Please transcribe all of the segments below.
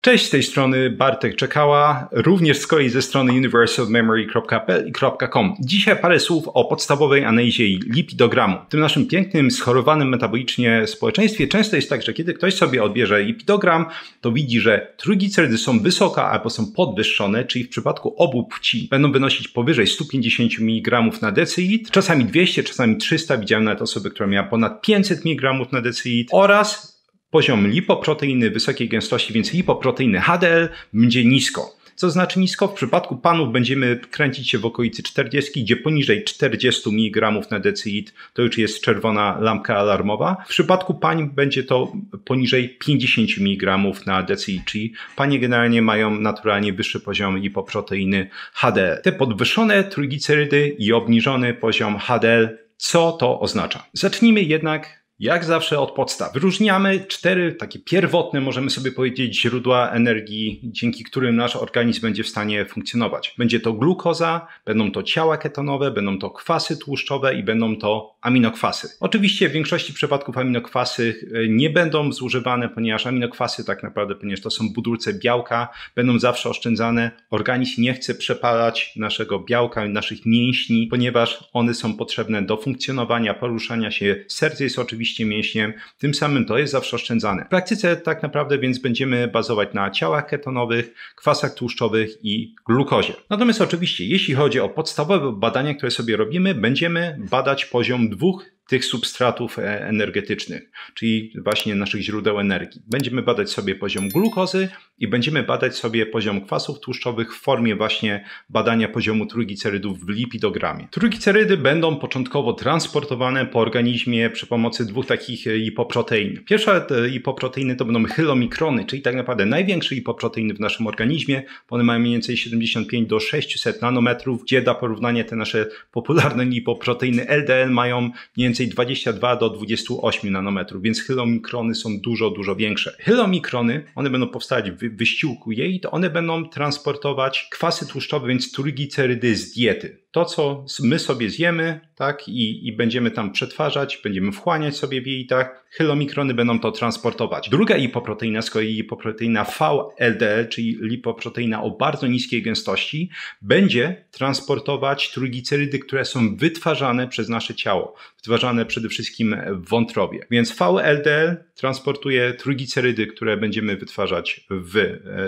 Cześć, z tej strony Bartek Czekała, również z kolei ze strony universalmemory.pl.com. Dzisiaj parę słów o podstawowej analizie lipidogramu. W tym naszym pięknym, schorowanym metabolicznie społeczeństwie często jest tak, że kiedy ktoś sobie odbierze lipidogram, to widzi, że trójglicerydy są wysokie albo są podwyższone, czyli w przypadku obu płci będą wynosić powyżej 150 mg na decylitr, czasami 200, czasami 300. Widziałem nawet osoby, która miała ponad 500 mg na decylitr oraz poziom lipoproteiny wysokiej gęstości, więc lipoproteiny HDL będzie nisko. Co znaczy nisko? W przypadku panów będziemy kręcić się w okolicy 40, gdzie poniżej 40 mg na decylitr to już jest czerwona lampka alarmowa. W przypadku pań będzie to poniżej 50 mg na decylitr, czyli panie generalnie mają naturalnie wyższy poziom lipoproteiny HDL. Te podwyższone trójglicerydy i obniżony poziom HDL, co to oznacza? Zacznijmy jednak jak zawsze od podstaw. Wyróżniamy 4 takie pierwotne, możemy sobie powiedzieć, źródła energii, dzięki którym nasz organizm będzie w stanie funkcjonować. Będzie to glukoza, będą to ciała ketonowe, będą to kwasy tłuszczowe i będą to aminokwasy. Oczywiście w większości przypadków aminokwasy nie będą zużywane, ponieważ aminokwasy tak naprawdę, ponieważ to są budulce białka, będą zawsze oszczędzane. Organizm nie chce przepalać naszego białka, naszych mięśni, ponieważ one są potrzebne do funkcjonowania, poruszania się. Serce jest oczywiście mięśniem, tym samym to jest zawsze oszczędzane. W praktyce tak naprawdę więc będziemy bazować na ciałach ketonowych, kwasach tłuszczowych i glukozie. Natomiast oczywiście, jeśli chodzi o podstawowe badania, które sobie robimy, będziemy badać poziom dwóch tych substratów energetycznych, czyli właśnie naszych źródeł energii. Będziemy badać sobie poziom glukozy i będziemy badać sobie poziom kwasów tłuszczowych w formie właśnie badania poziomu trójglicerydów w lipidogramie. Trójglicerydy będą początkowo transportowane po organizmie przy pomocy dwóch takich lipoprotein. Pierwsze lipoproteiny to będą chylomikrony, czyli tak naprawdę największe lipoproteiny w naszym organizmie. One mają mniej więcej 75 do 600 nanometrów, gdzie dla porównania te nasze popularne lipoproteiny LDL mają mniej więcej 22 do 28 nanometrów, więc chylomikrony są dużo większe. Chylomikrony, one będą powstawać w wyściółku jej, to one będą transportować kwasy tłuszczowe, więc trójglicerydy z diety. To, co my sobie zjemy, tak, i będziemy tam przetwarzać, będziemy wchłaniać sobie w jelitach, chylomikrony będą to transportować. Druga lipoproteina, z kolei lipoproteina VLDL, czyli lipoproteina o bardzo niskiej gęstości, będzie transportować trójglicerydy, które są wytwarzane przez nasze ciało. Wytwarzane przede wszystkim w wątrobie. Więc VLDL transportuje trójglicerydy, które będziemy wytwarzać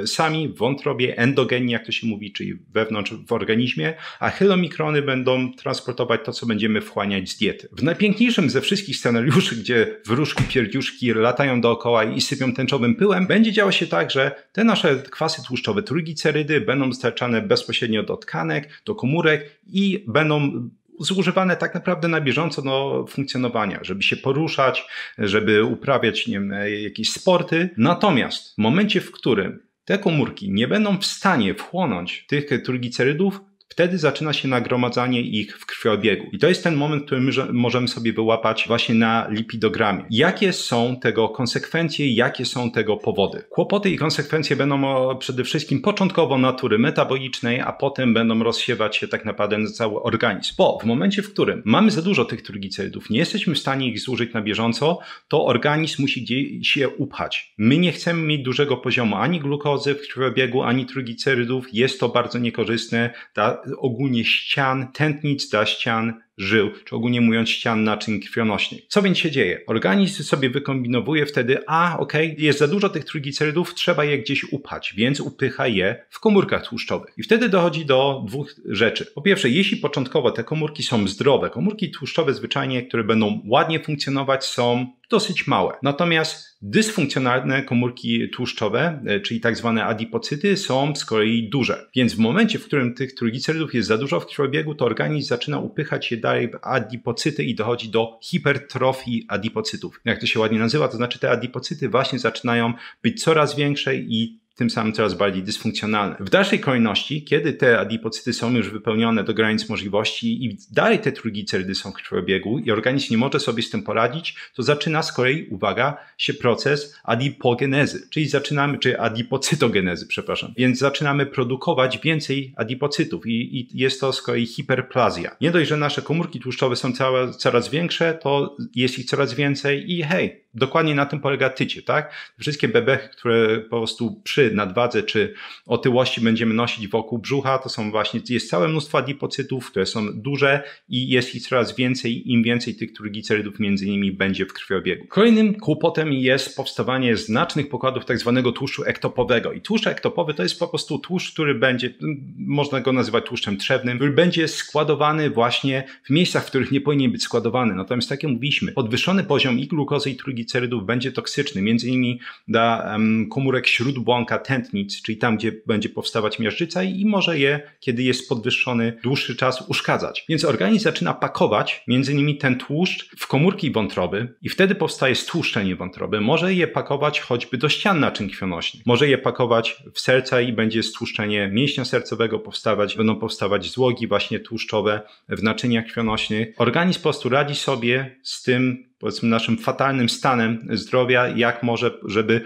sami w wątrobie, endogennie, jak to się mówi, czyli wewnątrz w organizmie, a chylomikrony będą transportować to, co będziemy wchłaniać z diety. W najpiękniejszym ze wszystkich scenariuszy, gdzie wróżki, pierdziuszki latają dookoła i sypią tęczowym pyłem, będzie działo się tak, że te nasze kwasy tłuszczowe, trójglicerydy będą dostarczane bezpośrednio do tkanek, do komórek i będą zużywane tak naprawdę na bieżąco do funkcjonowania, żeby się poruszać, żeby uprawiać, nie wiem, jakieś sporty. Natomiast w momencie, w którym te komórki nie będą w stanie wchłonąć tych trójglicerydów, wtedy zaczyna się nagromadzanie ich w krwiobiegu. I to jest ten moment, który my możemy sobie wyłapać właśnie na lipidogramie. Jakie są tego konsekwencje, jakie są tego powody? Kłopoty i konsekwencje będą przede wszystkim początkowo natury metabolicznej, a potem będą rozsiewać się tak naprawdę na cały organizm. Bo w momencie, w którym mamy za dużo tych trójglicerydów, nie jesteśmy w stanie ich zużyć na bieżąco, to organizm musi gdzieś się upchać. My nie chcemy mieć dużego poziomu ani glukozy w krwiobiegu, ani trójglicerydów. Jest to bardzo niekorzystne dla ogólnie ścian, tętnic, dla ścian żył, czy ogólnie mówiąc ścian naczyń krwionośnych. Co więc się dzieje? Organizm sobie wykombinowuje wtedy, jest za dużo tych trójglicerydów, trzeba je gdzieś upchać, więc upycha je w komórkach tłuszczowych. I wtedy dochodzi do dwóch rzeczy. Po pierwsze, jeśli początkowo te komórki są zdrowe, komórki tłuszczowe zwyczajnie, które będą ładnie funkcjonować, są dosyć małe. Natomiast dysfunkcjonalne komórki tłuszczowe, czyli tak zwane adipocyty, są z kolei duże. Więc w momencie, w którym tych trójglicerydów jest za dużo w krwiobiegu, to organizm zaczyna upychać je dalej w adipocyty i dochodzi do hipertrofii adipocytów. Jak to się ładnie nazywa, to znaczy te adipocyty właśnie zaczynają być coraz większe i tym samym coraz bardziej dysfunkcjonalne. W dalszej kolejności, kiedy te adipocyty są już wypełnione do granic możliwości i dalej te trójglicerydy są w krwiobiegu i organizm nie może sobie z tym poradzić, to zaczyna z kolei, uwaga, się proces adipogenezy, czyli adipocytogenezy, przepraszam. Więc zaczynamy produkować więcej adipocytów i jest to z kolei hiperplazja. Nie dość, że nasze komórki tłuszczowe są coraz większe, to jest ich coraz więcej i hej, dokładnie na tym polega tycie, tak? Wszystkie bebechy, które po prostu przy nadwadze czy otyłości będziemy nosić wokół brzucha, to są właśnie, jest całe mnóstwo adipocytów, które są duże i jest ich coraz więcej, im więcej tych trójglicerydów między nimi będzie w krwiobiegu. Kolejnym kłopotem jest powstawanie znacznych pokładów tak zwanego tłuszczu ektopowego. I tłuszcz ektopowy to jest po prostu tłuszcz, który będzie, można go nazywać tłuszczem trzewnym, który będzie składowany właśnie w miejscach, w których nie powinien być składowany. Natomiast tak jak mówiliśmy, podwyższony poziom i glukozy i trójglicerydów będzie toksyczny, między innymi dla komórek śródbłonka tętnic, czyli tam, gdzie będzie powstawać miażdżyca i może je, kiedy jest podwyższony dłuższy czas, uszkadzać. Więc organizm zaczyna pakować między innymi ten tłuszcz w komórki wątroby i wtedy powstaje stłuszczenie wątroby. Może je pakować choćby do ścian naczyń krwionośnych. Może je pakować w serca i będzie stłuszczenie mięśnia sercowego będą powstawać złogi właśnie tłuszczowe w naczyniach krwionośnych. Organizm po prostu radzi sobie z tym, powiedzmy, naszym fatalnym stanem zdrowia, jak może, żeby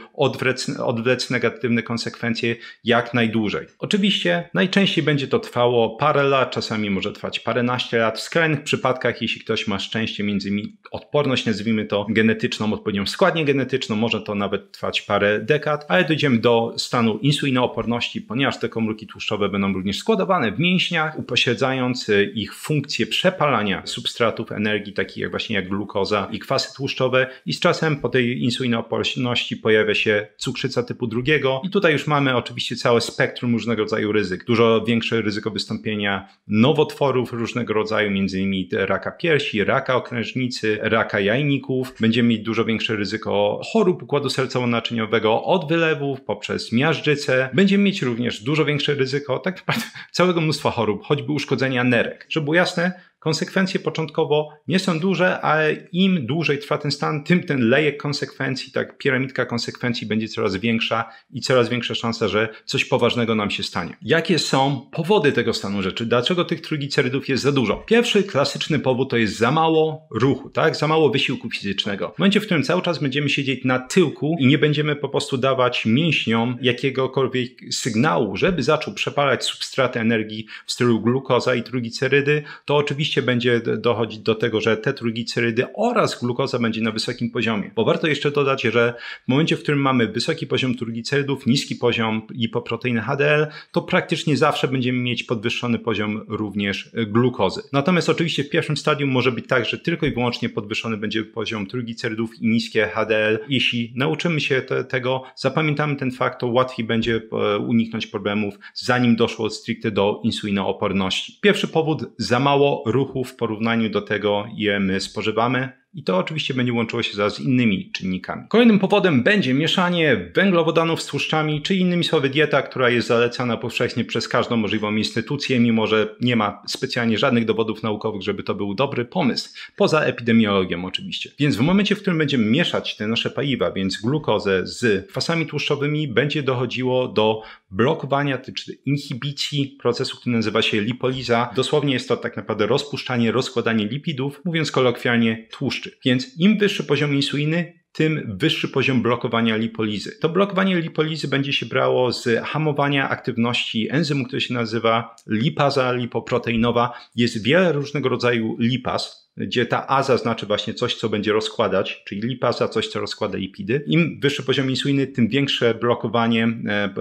odwlec negatywne konsekwencje jak najdłużej. Oczywiście najczęściej będzie to trwało parę lat, czasami może trwać paręnaście lat. W skrajnych przypadkach, jeśli ktoś ma szczęście, między innymi odporność, nazwijmy to genetyczną, odpowiednią składnię genetyczną, może to nawet trwać parę dekad, ale dojdziemy do stanu insulinooporności, ponieważ te komórki tłuszczowe będą również składowane w mięśniach, upośledzając ich funkcję przepalania substratów energii, takich jak właśnie glukoza i kwasy tłuszczowe i z czasem po tej insulinooporności pojawia się cukrzyca typu 2 i tutaj już mamy oczywiście całe spektrum różnego rodzaju ryzyk. Dużo większe ryzyko wystąpienia nowotworów różnego rodzaju, m.in. raka piersi, raka okrężnicy, raka jajników. Będziemy mieć dużo większe ryzyko chorób układu sercowo-naczyniowego, od wylewów poprzez miażdżycę. Będziemy mieć również dużo większe ryzyko tak naprawdę całego mnóstwa chorób, choćby uszkodzenia nerek. Żeby było jasne, konsekwencje początkowo nie są duże, ale im dłużej trwa ten stan, tym ten lejek konsekwencji, tak piramidka konsekwencji będzie coraz większa i coraz większa szansa, że coś poważnego nam się stanie. Jakie są powody tego stanu rzeczy? Dlaczego tych trójglicerydów jest za dużo? Pierwszy klasyczny powód to jest za mało ruchu, tak? Za mało wysiłku fizycznego. W momencie, w którym cały czas będziemy siedzieć na tyłku i nie będziemy po prostu dawać mięśniom jakiegokolwiek sygnału, żeby zaczął przepalać substraty energii w stylu glukoza i trójglicerydy, to oczywiście będzie dochodzić do tego, że te trójglicerydy oraz glukoza będzie na wysokim poziomie. Bo warto jeszcze dodać, że w momencie, w którym mamy wysoki poziom trójglicerydów, niski poziom lipoproteiny HDL, to praktycznie zawsze będziemy mieć podwyższony poziom również glukozy. Natomiast oczywiście w pierwszym stadium może być tak, że tylko i wyłącznie podwyższony będzie poziom trójglicerydów i niskie HDL. Jeśli nauczymy się tego, zapamiętamy ten fakt, to łatwiej będzie uniknąć problemów, zanim doszło stricte do insulinooporności. Pierwszy powód: za mało ruchu w porównaniu do tego, ile my spożywamy. I to oczywiście będzie łączyło się z innymi czynnikami. Kolejnym powodem będzie mieszanie węglowodanów z tłuszczami, czy innymi słowy dieta, która jest zalecana powszechnie przez każdą możliwą instytucję, mimo że nie ma specjalnie żadnych dowodów naukowych, żeby to był dobry pomysł. Poza epidemiologią oczywiście. Więc w momencie, w którym będziemy mieszać te nasze paliwa, więc glukozę z kwasami tłuszczowymi, będzie dochodziło do blokowania czy inhibicji procesu, który nazywa się lipoliza. Dosłownie jest to tak naprawdę rozpuszczanie, rozkładanie lipidów, mówiąc kolokwialnie tłuszczu. Więc im wyższy poziom insuliny, tym wyższy poziom blokowania lipolizy. To blokowanie lipolizy będzie się brało z hamowania aktywności enzymu, który się nazywa lipaza lipoproteinowa. Jest wiele różnego rodzaju lipaz, gdzie ta aza znaczy właśnie coś, co będzie rozkładać, czyli lipaza, coś, co rozkłada lipidy. Im wyższy poziom insuliny, tym większe blokowanie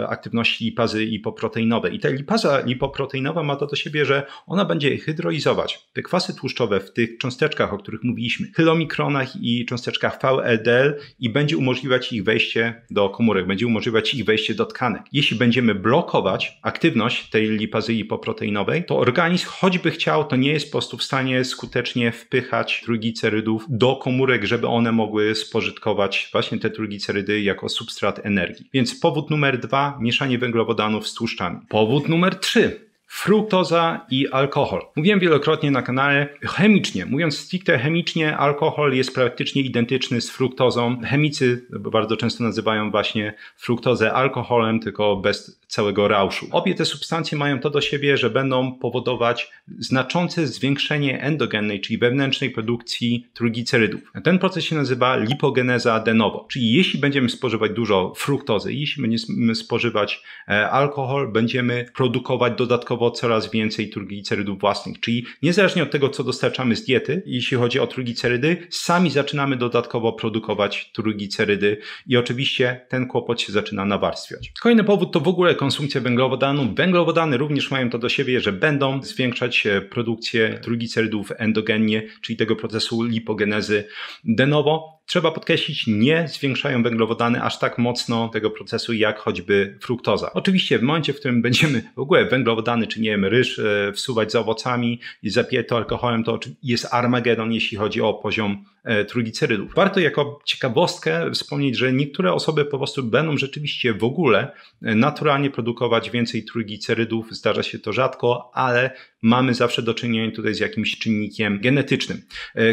aktywności lipazy lipoproteinowej. I ta lipaza lipoproteinowa ma to do siebie, że ona będzie hydrolizować te kwasy tłuszczowe w tych cząsteczkach, o których mówiliśmy, chylomikronach i cząsteczkach VLDL i będzie umożliwiać ich wejście do komórek, będzie umożliwiać ich wejście do tkanek. Jeśli będziemy blokować aktywność tej lipazy lipoproteinowej, to organizm, choćby chciał, to nie jest po prostu w stanie skutecznie wpychać trójglicerydów do komórek, żeby one mogły spożytkować właśnie te trójglicerydy jako substrat energii. Więc powód numer 2, mieszanie węglowodanów z tłuszczami. Powód numer 3. Fruktoza i alkohol. Mówiłem wielokrotnie na kanale, chemicznie, mówiąc stricte chemicznie, alkohol jest praktycznie identyczny z fruktozą. Chemicy bardzo często nazywają właśnie fruktozę alkoholem, tylko bez całego rauszu. Obie te substancje mają to do siebie, że będą powodować znaczące zwiększenie endogennej, czyli wewnętrznej produkcji trójglicerydów. Ten proces się nazywa lipogeneza de novo. Czyli jeśli będziemy spożywać dużo fruktozy, jeśli będziemy spożywać alkohol, będziemy produkować dodatkowo dodatkowo coraz więcej trójglicerydów własnych, czyli niezależnie od tego, co dostarczamy z diety, jeśli chodzi o trójglicerydy, sami zaczynamy dodatkowo produkować trójglicerydy i oczywiście ten kłopot się zaczyna nawarstwiać. Kolejny powód to w ogóle konsumpcja węglowodanów. Węglowodany również mają to do siebie, że będą zwiększać produkcję trójglicerydów endogennie, czyli tego procesu lipogenezy de novo. Trzeba podkreślić, nie zwiększają węglowodany aż tak mocno tego procesu jak choćby fruktoza. Oczywiście w momencie, w którym będziemy w ogóle węglowodany, czy nie wiem, ryż wsuwać z owocami i zapije to alkoholem, to jest Armagedon, jeśli chodzi o poziom trójglicerydów. Warto jako ciekawostkę wspomnieć, że niektóre osoby po prostu będą rzeczywiście w ogóle naturalnie produkować więcej trójglicerydów. Zdarza się to rzadko, ale mamy zawsze do czynienia tutaj z jakimś czynnikiem genetycznym.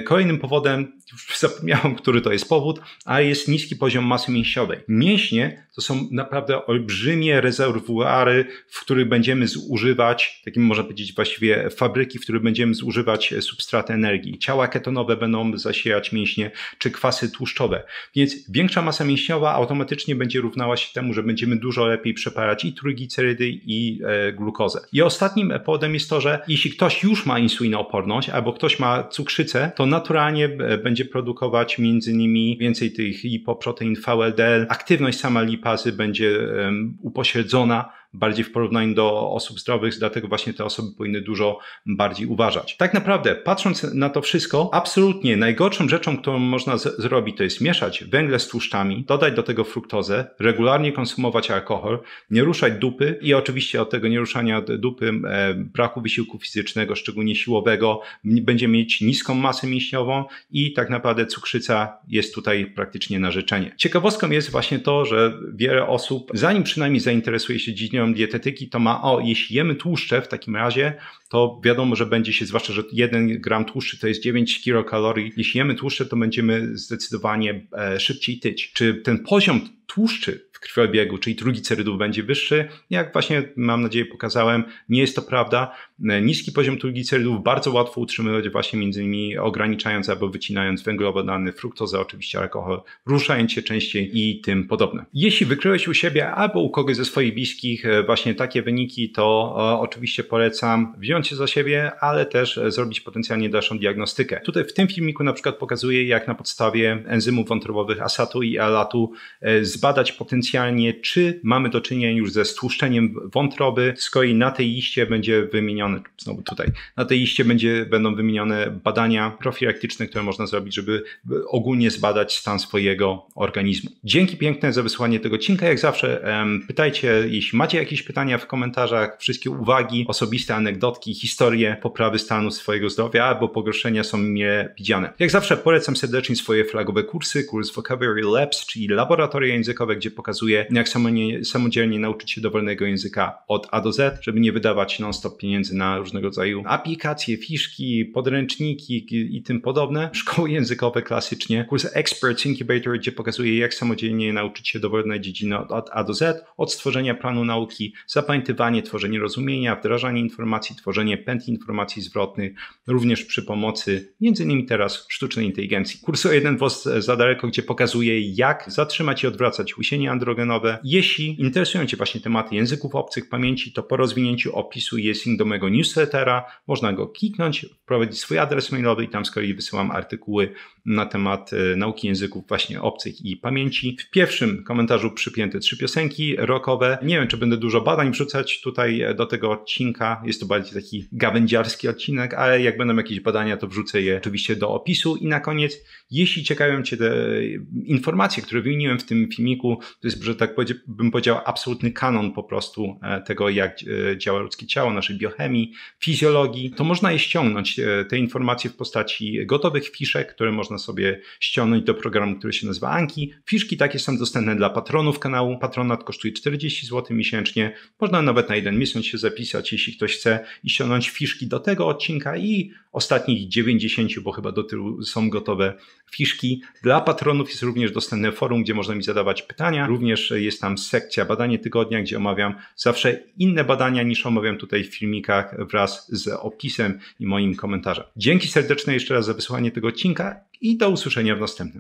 Kolejnym powodem, już zapomniałem, który to jest powód, ale jest niski poziom masy mięśniowej. Mięśnie to są naprawdę olbrzymie rezerwuary, w których będziemy zużywać, takim można powiedzieć właściwie fabryki, w których będziemy zużywać substraty energii. Ciała ketonowe będą zasilać mięśnie, czy kwasy tłuszczowe. Więc większa masa mięśniowa automatycznie będzie równała się temu, że będziemy dużo lepiej przepalać i trójglicerydy, i glukozę. I ostatnim powodem jest to, że jeśli ktoś już ma insulinooporność albo ktoś ma cukrzycę, to naturalnie będzie produkować między innymi więcej tych lipoprotein VLDL. Aktywność sama lipazy będzie upośledzona bardziej w porównaniu do osób zdrowych, dlatego właśnie te osoby powinny dużo bardziej uważać. Tak naprawdę, patrząc na to wszystko, absolutnie najgorszą rzeczą, którą można zrobić, to jest mieszać węgle z tłuszczami, dodać do tego fruktozę, regularnie konsumować alkohol, nie ruszać dupy i oczywiście od tego nieruszania dupy, braku wysiłku fizycznego, szczególnie siłowego, będzie mieć niską masę mięśniową i tak naprawdę cukrzyca jest tutaj praktycznie na życzenie. Ciekawostką jest właśnie to, że wiele osób, zanim przynajmniej zainteresuje się dziedzinę dietetyki, to jeśli jemy tłuszcze w takim razie, to wiadomo, że będzie się, zwłaszcza, że 1 gram tłuszczy to jest 9 kilokalorii. Jeśli jemy tłuszcze, to będziemy zdecydowanie szybciej tyć. Czy ten poziom tłuszczy w krwiobiegu, czyli trójglicerydów będzie wyższy? Jak właśnie, mam nadzieję, pokazałem, nie jest to prawda. Niski poziom trójglicerydów bardzo łatwo utrzymywać właśnie między innymi ograniczając albo wycinając węglowodany, fruktozę, oczywiście alkohol, ruszając się częściej i tym podobne. Jeśli wykryłeś u siebie albo u kogoś ze swoich bliskich właśnie takie wyniki, to oczywiście polecam wziąć się za siebie, ale też zrobić potencjalnie dalszą diagnostykę. Tutaj w tym filmiku na przykład pokazuję, jak na podstawie enzymów wątrobowych ASAT-u i ALAT-u zbadać potencjalnie, czy mamy do czynienia już ze stłuszczeniem wątroby. Z kolei na tej liście będzie wymienione, znowu tutaj, na tej liście będą wymienione badania profilaktyczne, które można zrobić, żeby ogólnie zbadać stan swojego organizmu. Dzięki piękne za wysłanie tego odcinka. Jak zawsze pytajcie, jeśli macie jakieś pytania w komentarzach, wszystkie uwagi, osobiste anegdotki, historie poprawy stanu swojego zdrowia albo pogorszenia są mile widziane. Jak zawsze polecam serdecznie swoje flagowe kursy, kurs Vocabulary Labs, czyli laboratoria językowe, gdzie pokazuję, jak samodzielnie nauczyć się dowolnego języka od A do Z, żeby nie wydawać non-stop pieniędzy na różnego rodzaju aplikacje, fiszki, podręczniki i tym podobne. Szkoły językowe klasycznie. Kurs Experts Incubator, gdzie pokazuję, jak samodzielnie nauczyć się dowolnej dziedziny od A do Z, od stworzenia planu nauki, zapamiętywanie, tworzenie rozumienia, wdrażanie informacji, tworzenie pętli informacji zwrotnych, również przy pomocy m.in. teraz sztucznej inteligencji. Kurs o jeden włos za daleko, gdzie pokazuję, jak zatrzymać i odwracać łosienie androgenowe. Jeśli interesują Cię właśnie tematy języków obcych, pamięci, to po rozwinięciu opisu jest link do mojego newslettera. Można go kliknąć, wprowadzić swój adres mailowy i tam z kolei wysyłam artykuły na temat nauki języków właśnie obcych i pamięci. W pierwszym komentarzu przypięte 3 piosenki rockowe. Nie wiem, czy będę dużo badań wrzucać tutaj do tego odcinka. Jest to bardziej taki gawędziarski odcinek, ale jak będą jakieś badania, to wrzucę je oczywiście do opisu. I na koniec, jeśli ciekawią Cię te informacje, które wymieniłem w tym filmiku, to jest, że tak bym powiedział, absolutny kanon po prostu tego, jak działa ludzkie ciało, naszej biochemii, fizjologii, to można je ściągnąć, te informacje w postaci gotowych fiszek, które można sobie ściągnąć do programu, który się nazywa Anki. Fiszki takie są dostępne dla patronów kanału. Patronat kosztuje 40 zł miesięcznie. Można nawet na 1 miesiąc się zapisać, jeśli ktoś chce, i ściągnąć fiszki do tego odcinka i ostatnich 90, bo chyba do tyłu są gotowe fiszki. Dla patronów jest również dostępne forum, gdzie można mi zadawać pytania. Również jest tam sekcja badanie tygodnia, gdzie omawiam zawsze inne badania niż omawiam tutaj w filmikach wraz z opisem i moim komentarzem. Dzięki serdeczne jeszcze raz za wysłuchanie tego odcinka i do usłyszenia w następnym.